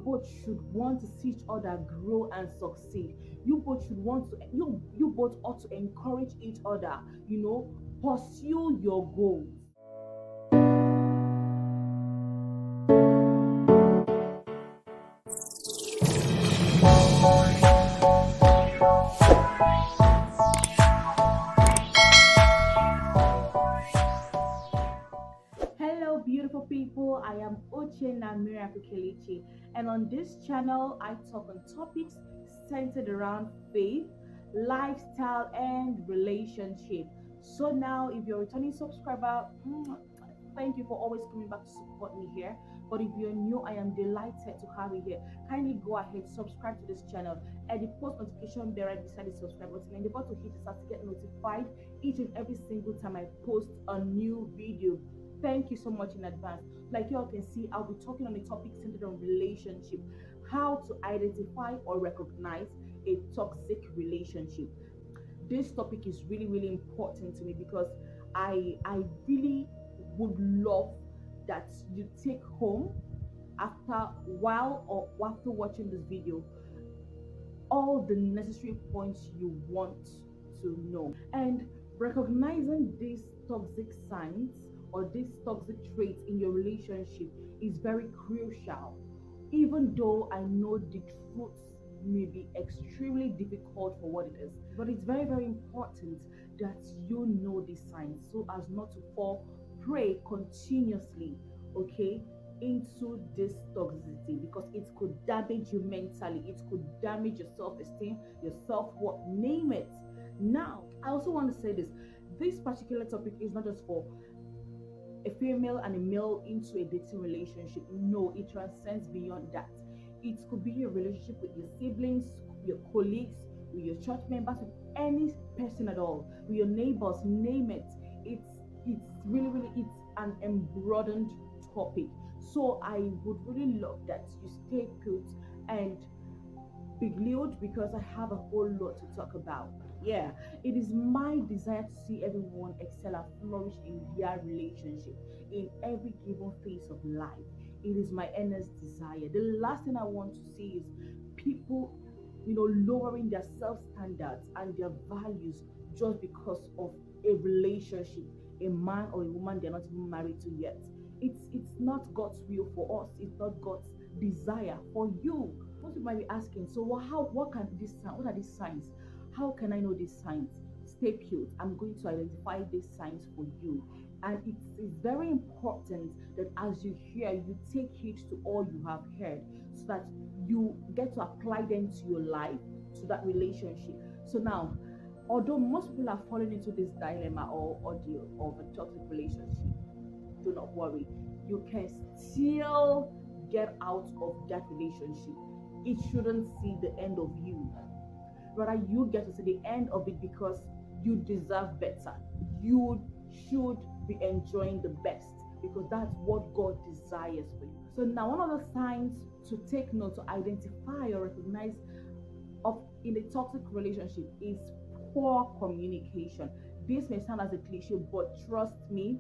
both should want to see each other grow and succeed. You both should want to you both ought to encourage each other, pursue your goals. Hello, beautiful people. I am Uchenna Miracle Kelechi, and on this channel, I talk on topics centered around faith, lifestyle, and relationship. So now, if you're a returning subscriber, thank you for always coming back to support me here. But if you're new, I am delighted to have you here. Kindly go ahead, subscribe to this channel, and the post notification bell right beside the subscribe button, and the button to hit this to get notified each and every single time I post a new video. Thank you so much in advance. Like you all can see, I'll be talking on a topic centered on relationship, how to identify or recognize a toxic relationship. This topic is really, really important to me because I really would love that you take home after while or after watching this video all the necessary points you want to know. And recognizing these toxic signs or these toxic traits in your relationship is very crucial. Even though I know the truth may be extremely difficult for what it is, but it's very, very important that you know these signs so as not to fall prey continuously, okay, into this toxicity, because it could damage you mentally, it could damage your self-esteem, your self-worth, name it. Now, I also want to say this particular topic is not just for a female and a male into a dating relationship. No, it transcends beyond that. It could be a relationship with your siblings, your colleagues, with your church members, with any person at all, with your neighbors, name it. It's really, really, it's an embroidered topic. So I would really love that you stay put and be glued, because I have a whole lot to talk about. Yeah, it is my desire to see everyone excel and flourish in their relationship in every given phase of life. It is my earnest desire. The last thing I want to see is people, lowering their self standards and their values just because of a relationship, a man or a woman they're not even married to yet. It's not God's will for us. It's not God's desire for you. Most people might be asking, so what are these signs? How can I know these signs? Stay put. I'm going to identify these signs for you. And it's very important that as you hear, you take heed to all you have heard so that you get to apply them to your life, to that relationship. So now, although most people are falling into this dilemma or ordeal of a toxic relationship, do not worry. You can still get out of that relationship. It shouldn't see the end of you. Rather, you get to see the end of it because you deserve better. You should be enjoying the best because that's what God desires for you. So now, one of the signs to take note, to identify or recognize of in a toxic relationship is poor communication. This may sound as a cliche, but trust me,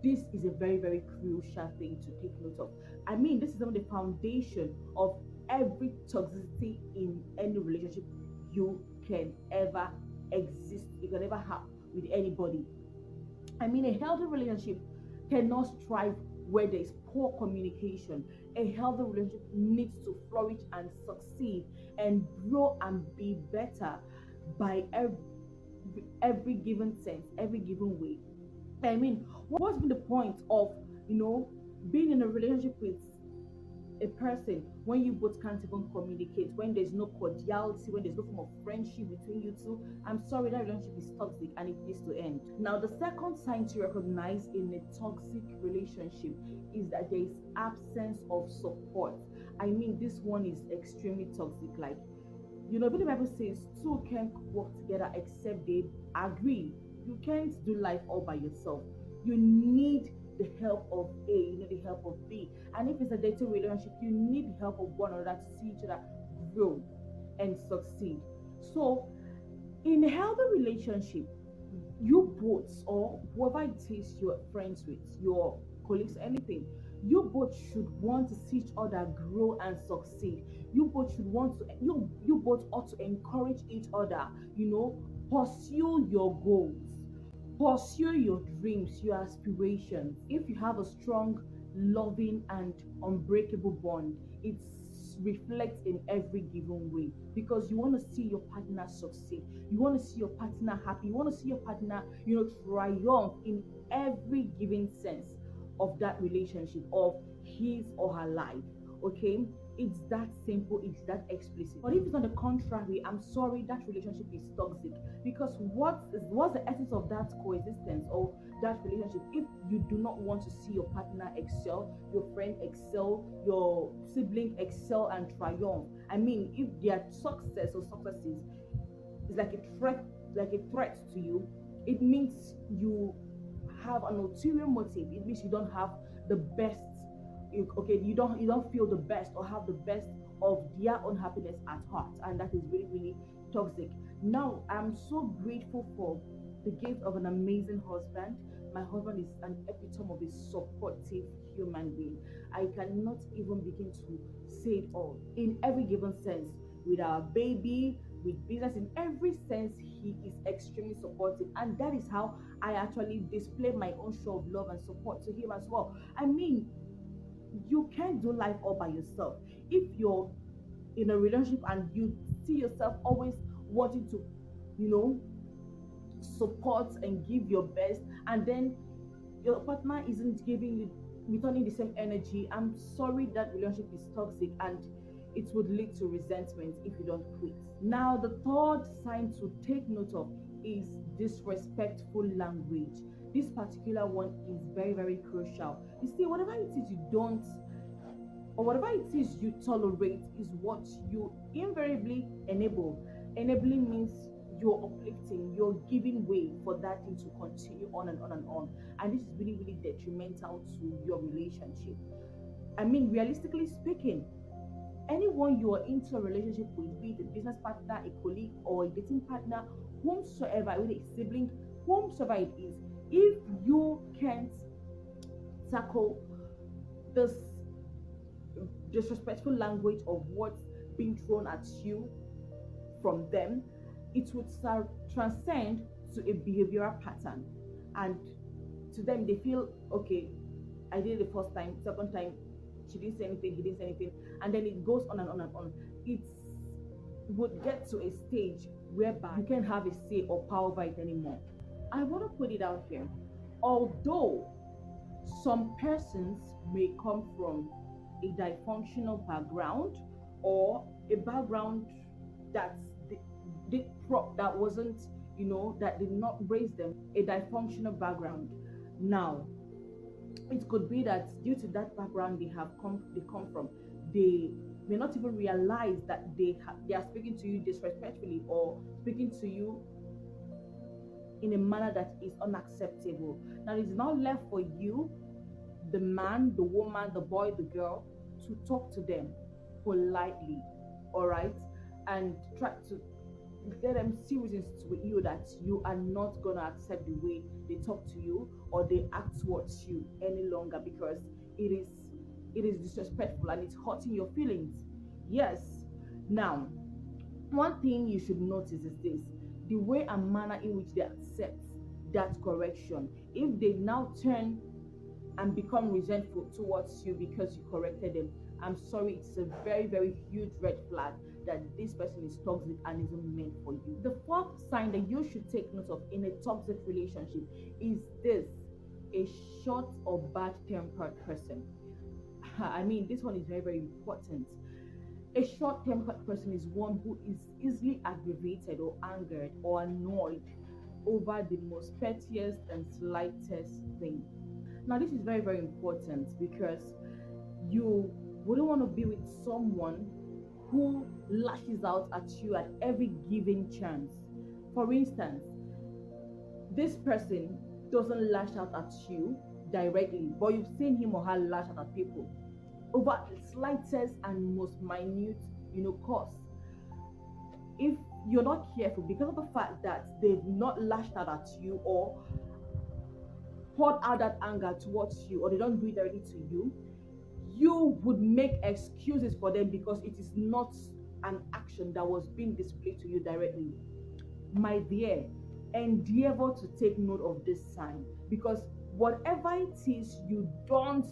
this is a very, very crucial thing to take note of. I mean, this is one of the foundation of every toxicity in any relationship you can ever you can ever have with anybody. I mean, a healthy relationship cannot strive where there is poor communication. A healthy relationship needs to flourish and succeed and grow and be better by every given sense, every given way. I mean, what's been the point of being in a relationship with a person when you both can't even communicate, when there's no cordiality, when there's no form of friendship between you two? I'm sorry, that relationship is toxic and it needs to end. Now, the second sign to recognize in a toxic relationship is that there is absence of support. I mean, this one is extremely toxic. Like, even the Bible says two can't work together except they agree. You can't do life all by yourself. You need the help of A, you need the help of B. And if it's a dating relationship, you need the help of one another to see each other grow and succeed. So, in a healthy relationship, you both, or whoever it is you're friends with, your colleagues, anything, You both should want to see each other grow and succeed. You both should want to you both ought to encourage each other, you know, pursue your goals, pursue your dreams, your aspirations. If you have a strong, loving, and unbreakable bond, it reflects in every given way, because you want to see your partner succeed. You want to see your partner happy. You want to see your partner, triumph in every given sense of that relationship, of his or her life. Okay, it's that simple, it's that explicit. But if it's on the contrary, I'm sorry, that relationship is toxic. Because what's the essence of that coexistence or that relationship if you do not want to see your partner excel, your friend excel, your sibling excel and triumph? I mean, if their success or successes is like a threat to you, it means you have an ulterior motive. It means you don't have the best. Okay, you don't feel the best or have the best of their own happiness at heart, and that is really really toxic. Now, I'm so grateful for the gift of an amazing husband. My husband is an epitome of a supportive human being. I cannot even begin to say it all. In every given sense, with our baby, with business, in every sense, he is extremely supportive, and that is how I actually display my own show of love and support to him as well. I mean, you can't do life all by yourself. If you're in a relationship and you see yourself always wanting to, you know, support and give your best, and then your partner isn't giving you, returning the same energy, I'm sorry, that relationship is toxic, and it would lead to resentment if you don't quit. Now, the third sign to take note of is disrespectful language. This particular one is very very crucial. You see, whatever it is you don't, or whatever it is you tolerate, is what you invariably enable. Enabling means you're uplifting, you're giving way for that thing to continue on and on and on. And this is really, really detrimental to your relationship. I mean, realistically speaking, anyone you are into a relationship with, be it a business partner, a colleague, or a dating partner, whomsoever, with a sibling, whomsoever it is, if you can't tackle this disrespectful language of what's being thrown at you from them, it would transcend to a behavioral pattern. And to them, they feel, okay, I did it the first time, second time, she didn't say anything, he didn't say anything, and then it goes on and on and on. It would get to a stage whereby you can't have a say or power over it anymore. I want to put it out here. Although some persons may come from a dysfunctional background, or a background that that wasn't, that did not raise them, a dysfunctional background. Now, it could be that due to that background they come from, they may not even realize that they are speaking to you disrespectfully, or speaking to you in a manner that is unacceptable. Now, it's not left for you, the man, the woman, the boy, the girl, to talk to them politely, all right, and try to let them see reasons with you that you are not gonna accept the way they talk to you or they act towards you any longer, because it is it is disrespectful and it's hurting your feelings. Yes. Now, one thing you should notice is this: the way and manner in which they accept that correction. If they now turn and become resentful towards you because you corrected them, I'm sorry, it's a very, very huge red flag that this person is toxic and isn't meant for you. The fourth sign that you should take note of in a toxic relationship is this: a short or bad tempered person. I mean, this one is very, very important. A short tempered person is one who is easily aggravated or angered or annoyed over the most pettiest and slightest thing. Now, this is very, very important, because you wouldn't want to be with someone who lashes out at you at every given chance. For instance, this person doesn't lash out at you directly, but you've seen him or her lash out at people over the slightest and most minute, cause. If you're not careful, because of the fact that they've not lashed out at you or poured out that anger towards you, or they don't do it directly to you, you would make excuses for them because it is not an action that was being displayed to you directly. My dear, endeavor to take note of this sign, because whatever it is you don't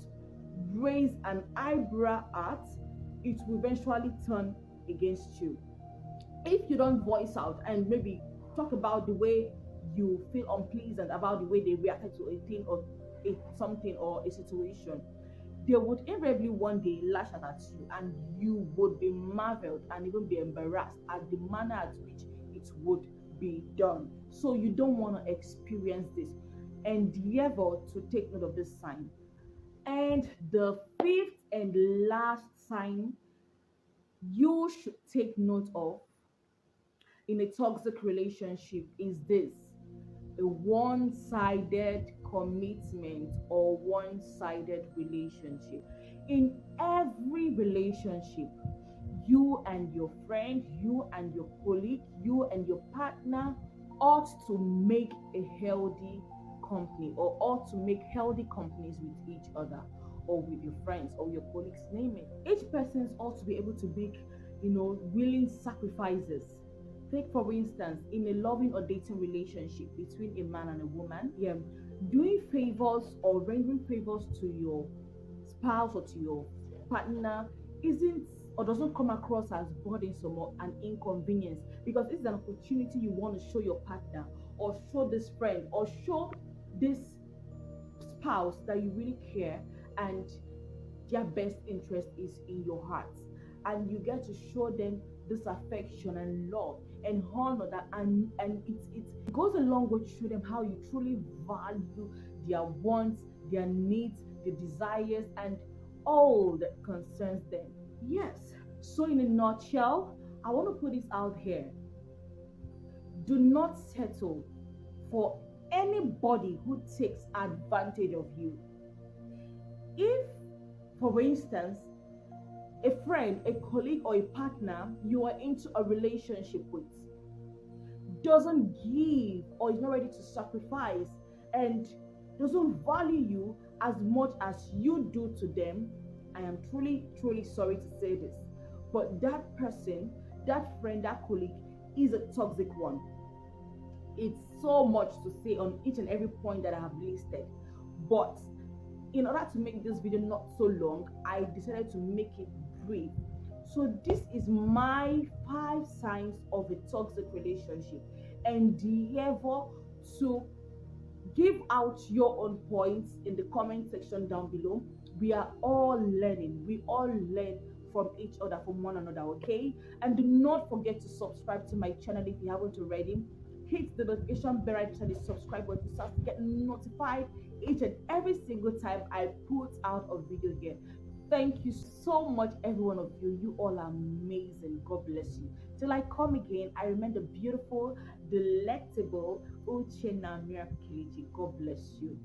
raise an eyebrow at, it will eventually turn against you. If you don't voice out and maybe talk about the way you feel unpleasant about the way they reacted to a thing or something or a situation, they would invariably one day lash out at you, and you would be marveled and even be embarrassed at the manner at which it would be done. So you don't want to experience this. Endeavor to take note of this sign. And the fifth and last sign you should take note of in a toxic relationship is this: a one sided commitment or one sided relationship. In every relationship, you and your friend, you and your colleague, you and your partner ought to make a healthy company, or ought to make healthy companies with each other or with your friends or your colleagues, name it. Each person ought to be able to make, willing sacrifices. Take for instance, in a loving or dating relationship between a man and a woman, yeah, doing favors or rendering favors to your spouse or to your partner isn't or doesn't come across as burdensome or an inconvenience, because it's an opportunity you want to show your partner or show this friend or show this spouse that you really care, and their best interest is in your heart, and you get to show them this affection and love and honor that, and it goes a long way to show them how you truly value their wants, their needs, their desires, and all that concerns them. Yes. So in a nutshell, I want to put this out here: do not settle for anybody who takes advantage of you. If, for instance, a friend, a colleague, or a partner you are into a relationship with doesn't give or is not ready to sacrifice and doesn't value you as much as you do to them, I am truly, truly sorry to say this, but that person, that friend, that colleague is a toxic one. It's so much to say on each and every point that I have listed, but in order to make this video not so long, I decided to make it brief. So this is my 5 signs of a toxic relationship. Endeavor to give out your own points in the comment section down below. We are all learning. We all learn from each other, from one another, okay? And do not forget to subscribe to my channel if you haven't already. Hit the notification bell right beside the subscribe button so as to get notified each and every single time I put out a video here. Thank you so much, every one of you. You all are amazing. God bless you. Till I come again, I remain the beautiful, delectable Uchenna Miracle Kilichi. God bless you.